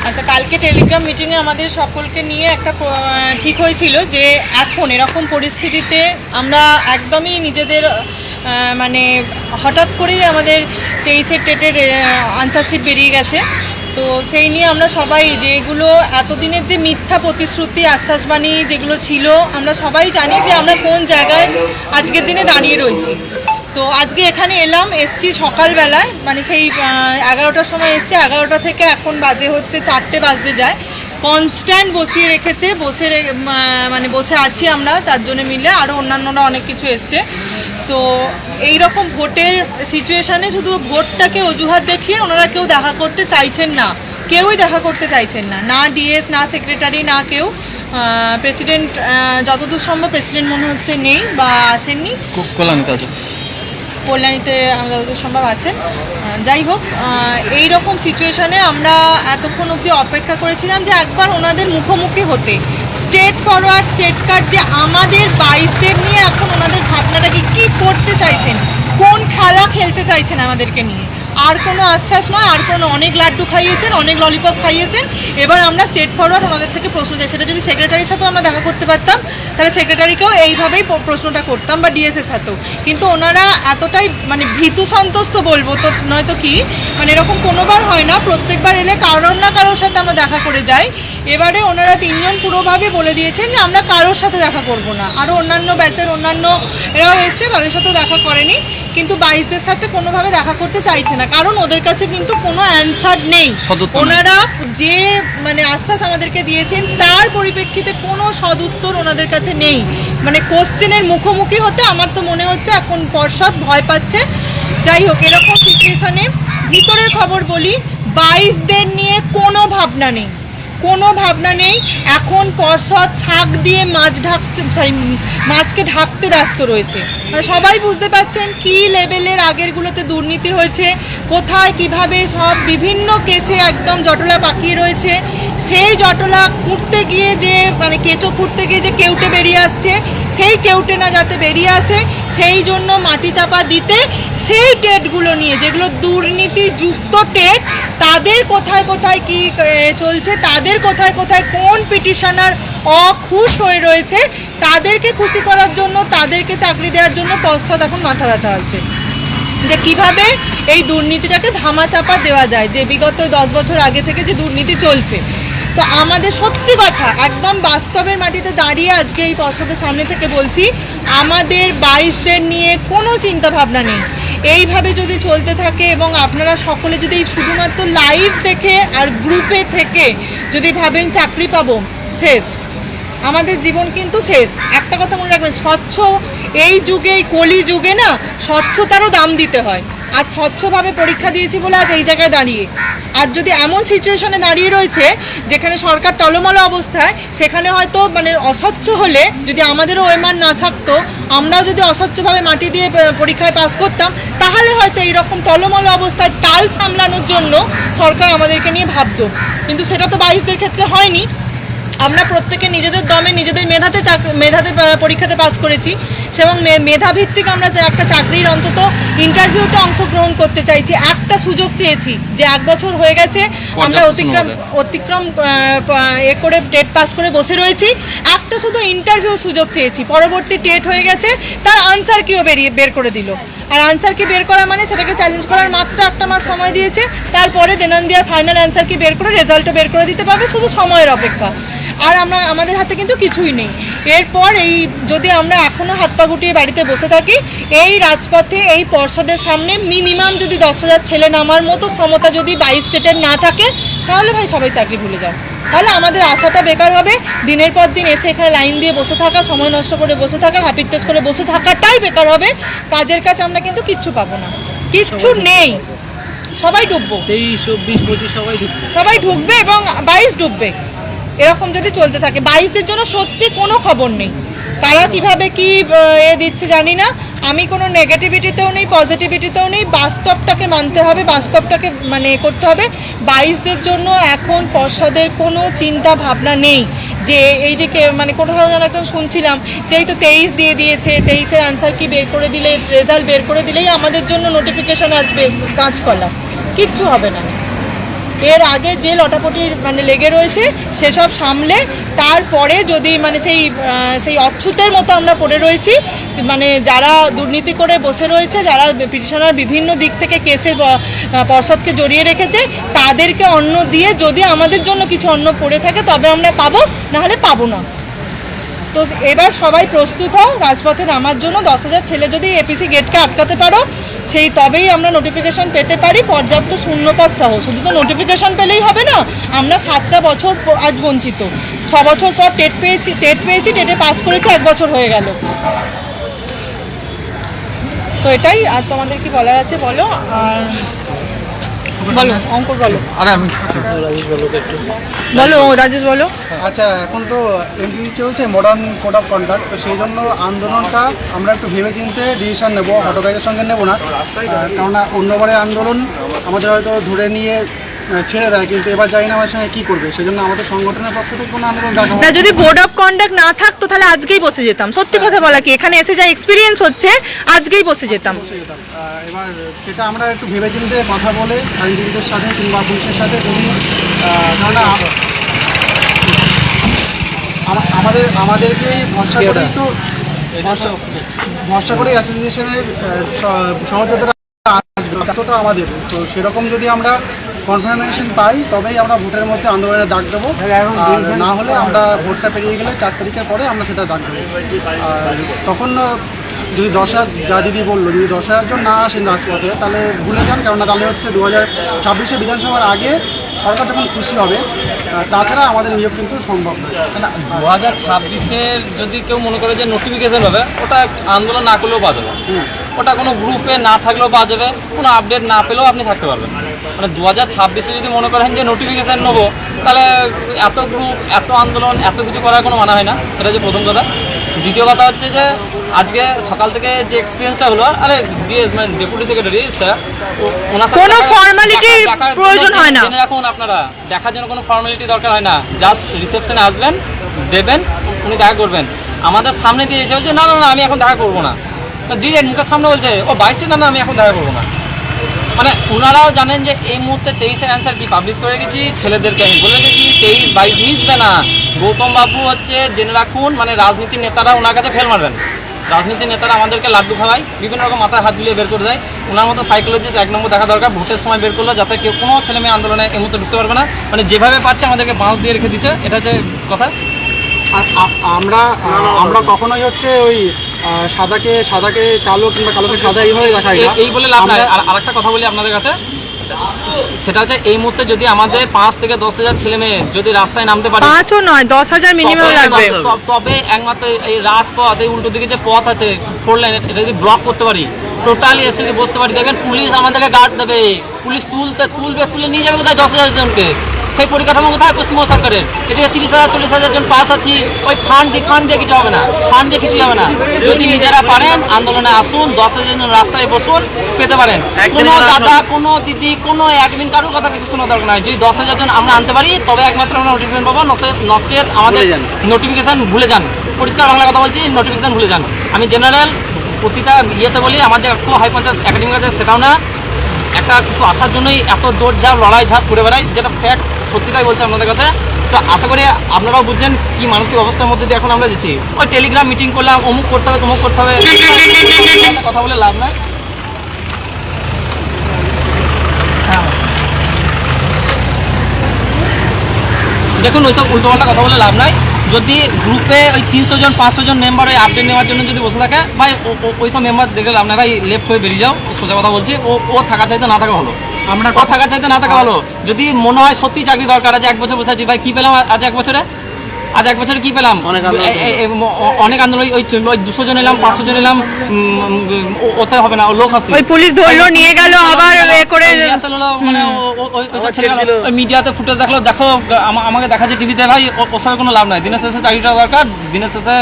আচ্ছা, কালকে টেলিগ্রাম মিটিংয়ে আমাদের সকলকে নিয়ে একটা ঠিক হয়েছিল যে এখন এরকম পরিস্থিতিতে আমরা একদমই নিজেদের মানে হঠাৎ করেই আমাদের 23 টেটের আনসার শিট বেরিয়ে গেছে। তো সেই নিয়ে আমরা সবাই যেগুলো এতদিনের যে মিথ্যা প্রতিশ্রুতি আশ্বাসবাণী যেগুলো ছিল, আমরা সবাই জানি যে আমরা কোন জায়গায় আজকের দিনে দাঁড়িয়ে রয়েছি। তো আজকে এখানে এসছি সকালবেলায়, মানে সেই 11টার সময় এসছি। 11টা থেকে এখন বাজে হচ্ছে 4টে বাজতে যায়। কনস্ট্যান্ট বসিয়ে রেখেছে, মানে বসে আছি আমরা 4 জনে মিলে, আরও অন্যান্যরা অনেক কিছু এসছে। তো এই রকম ভোটের সিচুয়েশানে শুধু ভোটটাকে অজুহাত দেখিয়ে ওনারা কেউ দেখা করতে চাইছেন না, কেউই দেখা করতে চাইছেন না, না ডিএস না সেক্রেটারি না কেউ। প্রেসিডেন্ট যতদূর সম্ভব প্রেসিডেন্ট মনে হচ্ছে নেই বা আসেননি, কল্যাণীতে যতদূর সম্ভব আছেন। যাই হোক, এই রকম সিচুয়েশানে আমরা এতক্ষণ অবধি অপেক্ষা করেছিলাম যে একবার ওনাদের মুখোমুখি হতে, স্টেট ফরওয়ার্ড স্টেট কার্ড যে আমাদের 22দের নিয়ে এখন ওনাদের ভাবনাটা কি করতে চাইছেন, কোন খেলা খেলতে চাইছেন আমাদেরকে নিয়ে। আর কোনো আশ্বাস নয়, আর কোনো অনেক লাড্ডু খাইয়েছেন, অনেক ললিপপ খাইয়েছেন। এবার আমরা স্টেট ফরওয়ার্ড ওনাদের থেকে প্রশ্ন চাই। সেটা যদি সেক্রেটারির সাথেও আমরা দেখা করতে পারতাম তাহলে সেক্রেটারিকেও এইভাবেই প্রশ্নটা করতাম, বা ডিএসের সাথেও। কিন্তু ওনারা এতটাই মানে ভীতু সন্তুষ্ট বলবো তো, নয়তো কি, মানে এরকম কোনোবার হয় না। প্রত্যেকবার এলে কারোর না কারোর সাথে আমরা দেখা করে যাই। এবারে ওনারা 3 জন পুরোভাবে বলে দিয়েছেন যে আমরা কারোর সাথে দেখা করব না। আরও অন্যান্য ব্যাচের অন্যান্য এরাও এসছে, তাদের সাথেও দেখা করেনি, কিন্তু 22দের সাথে কোনোভাবে দেখা করতে চাইছে না, কারণ ওদের কাছে কিন্তু কোনো অ্যান্সার নেই। ওনারা যে মানে আশ্বাস আমাদেরকে দিয়েছেন তার পরিপ্রেক্ষিতে কোনো সদুত্তর ওনাদের কাছে নেই। মানে কোশ্চেনের মুখোমুখি হতে আমার তো মনে হচ্ছে এখন পর্ষদ ভয় পাচ্ছে। যাই হোক, এরকম সিচুয়েশনে ভিতরের খবর বলি, 22দের নিয়ে কোনো ভাবনা নেই, কোনো ভাবনা নেই। এখন পর্ষদ শাক দিয়ে মাছকে ঢাকতে ব্যস্ত রয়েছে। মানে সবাই বুঝতে পারছেন কি লেভেলের আগেরগুলোতে দুর্নীতি হয়েছে, কোথায় কিভাবে সব বিভিন্ন কেসে একদম জটলা পাকিয়ে রয়েছে। সেই জটলা খুঁড়তে গিয়ে যে মানে কেঁচো খুঁড়তে গিয়ে যে কেউটে বেরিয়ে আসছে, সেই কেউটে না যাতে বেরিয়ে আসে সেই জন্য মাটি চাপা দিতে সেই টেটগুলো নিয়ে, যেগুলো দুর্নীতিযুক্ত টেট, তাদের কোথায় কোথায় কি চলছে, তাদের কোথায় কোথায় কোন পিটিশনার অখুশ হয়ে রয়েছে, তাদেরকে খুশি করার জন্য, তাদেরকে চাকরি দেওয়ার জন্য পর্ষদ এখন মাথা ব্যথা হচ্ছে যে কিভাবে এই দুর্নীতিটাকে ধামাচাপা দেওয়া যায়, যে বিগত 10 বছর আগে থেকে যে দুর্নীতি চলছে। তো আমাদের সত্যি কথা একদম বাস্তবের মাটিতে দাঁড়িয়ে আজকে এই পর্ষদের সামনে থেকে বলছি, আমাদের 22দের নিয়ে কোনো চিন্তা ভাবনা নেই। এইভাবে যদি চলতে থাকে এবং আপনারা সকলে যদি শুধুমাত্র লাইভ দেখে আর গ্রুপে থেকে যদি ভাবেন চাকরি পাবো, শেষ, আমাদের জীবন কিন্তু শেষ। একটা কথা মনে রাখবেন, স্বচ্ছ এই যুগে, এই কলি যুগে না, স্বচ্ছতারও দাম দিতে হয়। আজ স্বচ্ছভাবে পরীক্ষা দিয়েছি বলে আজ এই জায়গায় দাঁড়িয়ে। আর যদি এমন সিচুয়েশনে দাঁড়িয়ে রয়েছে যেখানে সরকার টলমল অবস্থায়, সেখানে হয়তো মানে অস্বচ্ছ হলে যদি আমাদেরও ওয়েমান না থাকতো, আমরাও যদি অস্বচ্ছভাবে মাটি দিয়ে পরীক্ষায় পাস করতাম, তাহলে হয়তো এইরকম টলমল অবস্থায় টাল সামলানোর জন্য সরকার আমাদেরকে নিয়ে ভাবতো। কিন্তু সেটা তো 22দের ক্ষেত্রে হয়নি। আমরা প্রত্যেকে নিজেদের দমে নিজেদের মেধাতে পরীক্ষাতে পাস করেছি, এবং মেধাভিত্তিক আমরা একটা চাকরির অন্তত ইন্টারভিউতে অংশগ্রহণ করতে চাইছি। একটা সুযোগ চেয়েছি যে 1 বছর হয়ে গেছে আমরা অতিক্রম করে টেট পাস করে বসে রয়েছি, একটা শুধু ইন্টারভিউ সুযোগ চেয়েছি। পরবর্তী টেট হয়ে গেছে, তার আনসার কিও বের করে দিল। আর আনসার কি বের করা মানে সেটাকে চ্যালেঞ্জ করার মাত্র 1 মাস সময় দিয়েছে, তারপরে দেনান্দিয়ার ফাইনাল অ্যান্সার কি বের করে রেজাল্টও বের করে দিতে পারবে, শুধু সময়ের অপেক্ষা। আর আমাদের হাতে কিন্তু কিছুই নেই। এরপর এই যদি আমরা এখনও হাত পা গুটিয়ে বাড়িতে বসে থাকি, এই রাজপথে এই পর্ষদের সামনে মিনিমাম যদি 10,000 ছেলে নামার মতো ক্ষমতা যদি 22 স্টেটের না থাকে, তাহলে ভাই সবাই চাকরি ভুলে যাও। তাহলে আমাদের আশাটা বেকার হবে। দিনের পর দিন এসে এখানে লাইন দিয়ে বসে থাকা, সময় নষ্ট করে বসে থাকা, হ্যাপিক টেস্ট করে বসে থাকাটাই বেকার হবে। কাজের কাজ আমরা কিন্তু কিচ্ছু পাবো না, কিচ্ছু নেই। সবাই ডুববো, 23, 24, 25 সবাই ঢুকবে এবং 22 ডুববে। এরকম যদি চলতে থাকে, 22দের জন্য সত্যি কোনো খবর নেই। তারা কিভাবে কি দিচ্ছে জানি না। আমি কোনো নেগেটিভিটিতেও নেই, পজিটিভিটিতেও নেই। বাস্তবটাকে মানতে হবে, বাস্তবটাকে মানে করতে হবে। 22দের জন্য এখন পর্ষদের কোনো চিন্তা ভাবনা নেই যে এই যে মানে কোথাও যেন একদম শুনছিলাম যে এই তো 23 দিয়ে দিয়েছে, 23-এর আনসার কি বের করে দিলে, রেজাল্ট বের করে দিলেই আমাদের জন্য নোটিফিকেশন আসবে কাঁচকলা। কিচ্ছু হবে না। এর আগে যে লটাপটি মানে লেগে রয়েছে সেসব সামলে তারপরে যদি মানে সেই অচ্ছুতের মতো আমরা পড়ে রয়েছি, মানে যারা দুর্নীতি করে বসে রয়েছে, যারা পিটিশনার বিভিন্ন দিক থেকে কেসে পর্ষদকে জড়িয়ে রেখেছে, তাদেরকে অন্ন দিয়ে যদি আমাদের জন্য কিছু অন্ন পড়ে থাকে তবে আমরা পাবো, নাহলে পাবো না। তো এবার সবাই প্রস্তুত হও রাজপথে নামার জন্য। 10,000 ছেলে যদি এপিসি গেটকে আটকাতে পারো, সেই তবেই আমরা নোটিফিকেশন পেতে পারি পর্যাপ্ত শূন্যপদ সহ। শুধু তো নোটিফিকেশন পেলেই হবে না, আমরা 7টা বছর আজ বঞ্চিত। 6 বছর পর টেট পেয়েছি, টেটে পাস করেছি, 1 বছর হয়ে গেল। তো এটাই। আর তোমাদের কি বলার আছে বলো। আর বলো অঙ্কুর, বলো। বলো রাজেশ, বলো। আচ্ছা, এখন তো এমসিসি চলছে, মডার্ন কোড অফ কন্ডাক্ট, তো সেই জন্য আন্দোলনটা আমরা একটু ভেবেচিন্তে ডিসিশন নেবো, হটকারীদের সঙ্গে নেবো না। কেননা অন্যবারে আন্দোলন আমাদের হয়তো ধরে নিয়ে ছেড়ে দেয়, কিন্তু এবার জানি না আমার সঙ্গে কী করবে, সেজন্য আমাদের সংগঠনের পক্ষ থেকে কোনো আন্দোলন দেখা না, যদি বোর্ড অফ কন্ডাক্ট না থাকতো তাহলে আজকেই বসে যেতাম। সত্যি কথা বলা কি, এখানে এসে যা এক্সপিরিয়েন্স হচ্ছে আজকেই বসে যেতাম। এবার সেটা আমরা একটু ভেবেচিন্তে কথা বলে আইনজীবীদের সাথে কিংবা পুলিশের সাথে, যদি কেননা আমাদেরকে ভরসা করেই তো ভরসা করেই অ্যাসোসিয়েশনের সহযোগিতা এতটা আমাদের, তো সেরকম যদি আমরা কনফার্মেশন পাই তবেই আমরা ভোটের মধ্যে আন্দোলনের ডাক দেবো। না হলে আমরা ভোটটা পেরিয়ে গেলে 4 তারিখের পরে আমরা সেটা ডাক দেবো। আর তখন যদি 10,000, যা দিদি বললো, যদি 10,000 জন না আসেন রাজপথে তাহলে ভুলে যান, কেননা তাহলে হচ্ছে 2026 বিধানসভার আগে সরকার যখন খুশি হবে, তাছাড়া আমাদের নিয়োগ কিন্তু সম্ভব নয়। না, 2026-এর যদি কেউ মনে করে যে নোটিফিকেশন হবে, ওটা আন্দোলন না করলেও পাওয়া যাবে, ওটা কোনো গ্রুপে না থাকলেও পাওয়া যাবে, কোনো আপডেট না পেলেও আপনি থাকতে পারবেন। মানে 2026-এ যদি মনে করেন যে নোটিফিকেশান নেবো, তাহলে এত গ্রুপ, এত আন্দোলন, এত কিছু করার কোনো মানা হয় না। এটা হচ্ছে প্রথম কথা। দ্বিতীয় কথা হচ্ছে যে আজকে সকাল থেকে যে এক্সপিরিয়েন্সটা হলো, আরে ডিএস মানে ডেপুটি সেক্রেটারি স্যার, ওনার সাথে কোনো ফর্মালিটির প্রয়োজন হয় না। জেনে রাখুন আপনারা, দেখার জন্য কোনো ফর্মালিটি দরকার হয় না। জাস্ট রিসেপশনে আসবেন, দেবেন, উনি দেখা করবেন। আমাদের সামনে দিয়ে এসে বলছে না না না আমি এখন দেখা করবো না, ডিরেক্ট মুখের সামনে বলছে ও 22 না, আমি এখন দেখা করবো না। মানে ওনারাও জানেন যে এই মুহূর্তে 23-এর অ্যান্সার কি পাবলিশ করে গেছি, ছেলেদেরকে আমি বলে গেছি 23-22 মিশবে না। গৌতম বাবু হচ্ছে জেনে রাখুন, মানে রাজনীতির নেতারা ওনার কাছে ফেল মারবেন। রাজনীতির নেতারা আমাদেরকে লাড্ডু খাওয়ায়, বিভিন্ন রকম মাথায় হাত বুলিয়ে বের করে দেয়। ওনার মতো সাইকোলজিস্ট 1 নম্বর দেখা দরকার। ভোটের সময় বের করলো যাতে কেউ কোনো ছেলে মেয়ে আন্দোলনে এই মুহূর্তে ঢুকতে পারবে না, মানে যেভাবে পাচ্ছে আমাদেরকে বাঁশ দিয়ে রেখে দিচ্ছে, এটা হচ্ছে কথা। আমরা কখনোই হচ্ছে ওই সাদাকে কালো কিংবা কালোকে সাদা এইভাবে দেখাই না। এই বলে লাভ নাই। আর একটা কথা বলি আপনাদের কাছে, সেটা হচ্ছে এই মুহূর্তে যদি আমাদের 5 থেকে 10,000 ছেলে মেয়ে যদি রাস্তায় নামতে পারে, 5ও নয় 10,000 মিনিমাম লাগবে, তবে একমাত্র এই রাজপথ, এই উল্টো দিকে যে পথ আছে 4 লাইন, এটা যদি ব্লক করতে পারি, টোটালি এসে যদি বসতে পারি, দেখবেন পুলিশ আমাদেরকে গার্ড দেবে, পুলিশ তুলে নিয়ে যাবে কোথায় 10,000 জনকে। সেই পরিকাঠামো কোথায় পশ্চিমবঙ্গ সরকারের? এদিকে 30,000 40,000 জন পাস আছি, ওই ফান্ড দিয়ে কিছু হবে না, ফান্ড দিয়ে কিছুই হবে না। যদি নিজেরা পারেন আন্দোলনে আসুন, 10,000 জন রাস্তায় বসুন, পেতে পারেন। কোনো দাদা, কোনো দিদি, কোনো একদিন কারোর কথা কিছু শোনা দরকার নয়। যদি 10,000 জন আমরা আনতে পারি তবে একমাত্র আমরা নোটিফিকেশন পাবো, নচেত আমাদের নোটিফিকেশান ভুলে যান। পরিষ্কার বাংলা কথা বলছি, নোটিফিকেশান ভুলে যান। আমি জেনারেল প্রতিটা ইয়েতে বলি, আমাদের খুব হাই পঞ্চায়েত একাডেমিক আছে, সেটাও না। একটা কিছু আসার জন্যই এত দৌড়ঝাঁপ লড়াই ঝাঁপ করে বেড়াই, যেটা ফ্যাক্ট, সত্যিটাই বলছে আপনাদের কাছে। তো আশা করি আপনারাও বুঝছেন কি মানসিক অবস্থার মধ্যে দিয়ে এখন আমরা যাচ্ছি। ওই টেলিগ্রাম মিটিং করলাম, অমুক করতে হবে, তমুক করতে হবে, কথা বলে লাভ নাই। দেখুন ওইসব উল্টোপাল্টা কথা বলে লাভ নাই। যদি গ্রুপে ওই 300 জন 500 জন মেম্বার ওই আপডেট নেওয়ার জন্য যদি বসে থাকে, ভাই ওইসব মেম্বার দেখে লাভ নাই, ভাই লেফট হয়ে বেরিয়ে যাও। সোজা কথা বলছি, ও থাকা চাইতে না থাকা ভালো, আমরা থাকা চাইতে না থাকা ভালো। যদি মনে হয় সত্যি চাকরি দরকার, আজ 1 বছর বসে আছি, ভাই কি পেলাম আজ 1 বছরে? আজ 1 বছরে কি পেলাম? অনেক আন্দোলন, ওই 200 জন এলাম, 500 জন এলাম, ওতে হবে না, লোক আছে, ওই পুলিশ ধরলো নিয়ে গেল, আবার করে মানে মিডিয়াতে ফুটেজ দেখলো, দেখো আমাকে দেখাচ্ছে টিভিতে, ভাই ওসবের কোনো লাভ নাই। দিনের শেষে চাকরিটা দরকার, দিনের শেষে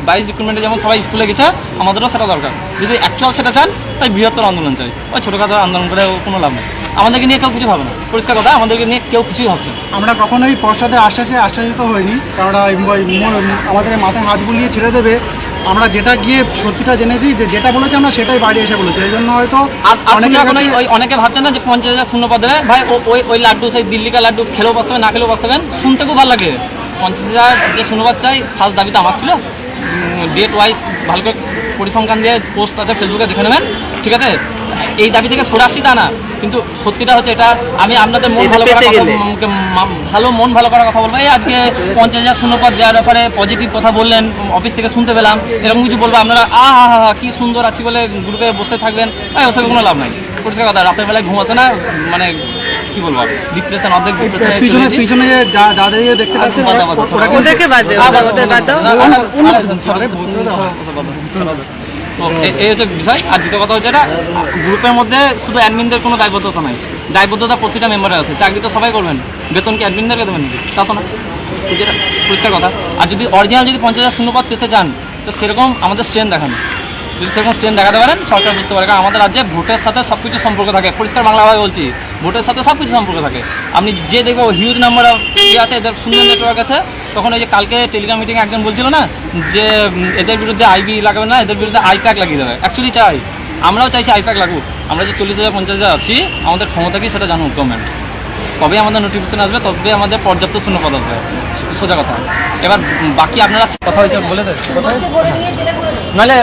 22 রিক্রুটমেন্টে যেমন সবাই স্কুলে গেছে, আমাদেরও সেটা দরকার। যদি অ্যাকচুয়াল সেটা চান, তাই বৃহত্তর আন্দোলন চাই। ওই ছোটোখাটো আন্দোলন করে কোনো লাভ নেই। আমাদেরকে নিয়ে কেউ কিছু ভাবে না, পরিষ্কার কথা, আমাদেরকে নিয়ে কেউ কিছুই ভাবছে। আমরা কখনোই পর্ষদের আশ্বাসিত হইনি, কারণ আমাদের মাথায় হাত বুলিয়ে ছেড়ে দেবে, আমরা যেটা গিয়ে সত্যিটা জেনে দিই, যে যেটা বলেছে আমরা সেটাই বাড়ি এসে বলেছি, এই জন্য হয়তো অনেকে অনেকে অনেকে ভাবছেন না যে 50,000 শূন্য পদ দেবে ভাই, ওই লাড্ডু সেই দিল্লিকা লাড্ডু খেলেও বাঁচতে হবে, না খেলেও বাঁচতে হবেন, শুনতে খুব ভালো লাগে। 50,000 যে শূন্যপদ চাই, ফার্স্ট দাবিটা আমার ছিল। ডেট ওয়াইজ ভালো করে পরিসংখ্যান দিয়ে পোস্ট আছে ফেসবুকে, দেখে নেবেন, ঠিক আছে? এই দাবি থেকে সরে আসছি তা না, কিন্তু সত্যিটা হচ্ছে এটা। আমি আপনাদের মন ভালো করার কথা, মন ভালো করার কথা বলবো। এই আজকে 50,000 শূন্যপদ দেওয়ার ব্যাপারে পজিটিভ কথা বললেন, অফিস থেকে শুনতে পেলাম, এরকম কিছু বলবো আপনারা কি সুন্দর আছি বলে গ্রুপে বসে থাকবেন, ওসব কোনো লাভ নাই। পরিষ্কার কথা, রাতের বেলায় ঘুম আসে না, মানে কি বলবো, ডিপ্রেশন, অর্ধেক পিছনে পিছনে যে যাদের দেখতে পাচ্ছেন ওদেরকে বাদ দাও, ওদের বাদ দাও। তো এই হচ্ছে বিষয়। আর দ্বিতীয় কথা হচ্ছে এটা, গ্রুপের মধ্যে শুধু অ্যাডমিনদের কোনো দায়বদ্ধতা নাই, দায়বদ্ধতা প্রতিটা মেম্বারের আছে। চাকরি তো সবাই করবেন, বেতন কি অ্যাডমিনদেরকে দেবেন নাকি? তা তো না, যেটা পরিষ্কার কথা। আর যদি অরিজিনাল যদি 50,000 শূন্যপদ পেতে চান, তো সেরকম আমাদের স্ট্রেন্থ দেখান। যদি সেরকম স্ট্রেন্থ দেখাতে পারেন, সরকার বুঝতে পারে। কারণ আমাদের রাজ্যে ভোটের সাথে সব কিছু সম্পর্ক থাকে, পরিষ্কার বাংলাভাবে বলছি, ভোটের সাথে সব কিছু সম্পর্ক থাকে। আপনি যে দেখবো হিউজ নাম্বার অফ আছে, এদের সুন্দর নেটওয়ার্ক আছে। তখন ওই যে কালকে টেলিগ্রাম মিটিংয়ে একজন বলছিল না যে এদের বিরুদ্ধে আইবি লাগাবে না, এদের বিরুদ্ধে আইপ্যাক লাগিয়ে দেবে। অ্যাকচুয়ালি চাই, আমরাও চাইছি আইপ্যাক লাগুক। আমরা যে 40,000 50,000 আছি, আমাদের ক্ষমতা কি সেটা জানুক গভর্নমেন্ট, তবেই আমাদের নোটিফিকেশন আসবে, তবে আমাদের পর্যাপ্ত শূন্যপদ আসবে, সোজা কথা। এবার বাকি আপনারা কথা হয়েছে বলে দেন, নইলে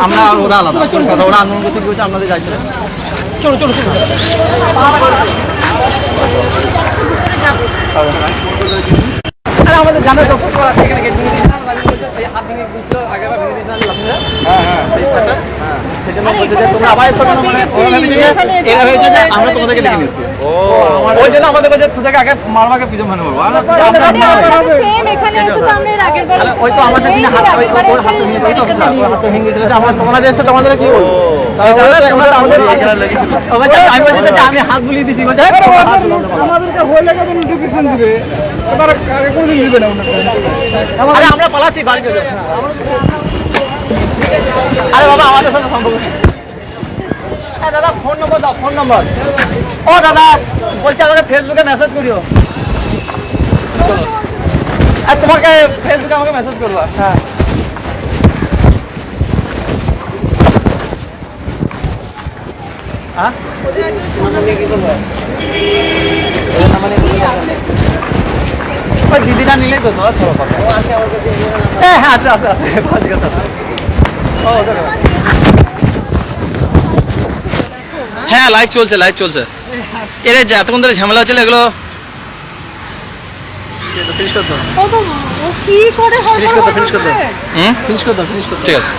আমরা ওরা আলাদা কথা, ওরা আন্দোলন করতে গিয়েছে, আপনাদের যাইছে। চলো চলো চলো, আরে আমাদের জানার এখানে হাত ভেঙে দিয়েছিল, আগেরবার ভেঙে দিয়েছিলাম সেজন্য বলছে যে তোমরা আবার এরা হয়েছে যে আমরা তোমাদেরকে ডেকে নিচ্ছি। ওই জন্য আমাদের কাছে তোদেরকে আগে মারবাকে পিছন মানে বলবো, ওই তো আমাদের দিনে হাত ভেঙে গেছিল, তোমরা যে এসে তোমাদের কি বলবো, আমি বলছি যে আমি হাত বুলিয়ে দিচ্ছি, আমাদেরকে হলে কত নোটিফিকেশন দিবে, তারা কোনদিন দিবে না। আমরা পালাচ্ছি বাড়ি চলে। আরে বাবা, আমাদের সাথে সম্পর্ক নেই। দাদা ফোন নম্বর দাও, ফোন নম্বর। ও দাদা বলছি আমাকে ফেসবুকে মেসেজ করিও, আর তোমাকে ফেসবুকে আমাকে মেসেজ করবা। হ্যাঁ দিদিরা নিলেই তো তোমার ছোট কথা। হ্যাঁ আচ্ছা আচ্ছা আচ্ছা, হ্যাঁ লাইভ চলছে, লাইভ চলছে। এর যে এতক্ষণ ধরে ঝামেলা হচ্ছিল, এগুলো কি করে ফিনিশ করতে ঠিক আছে।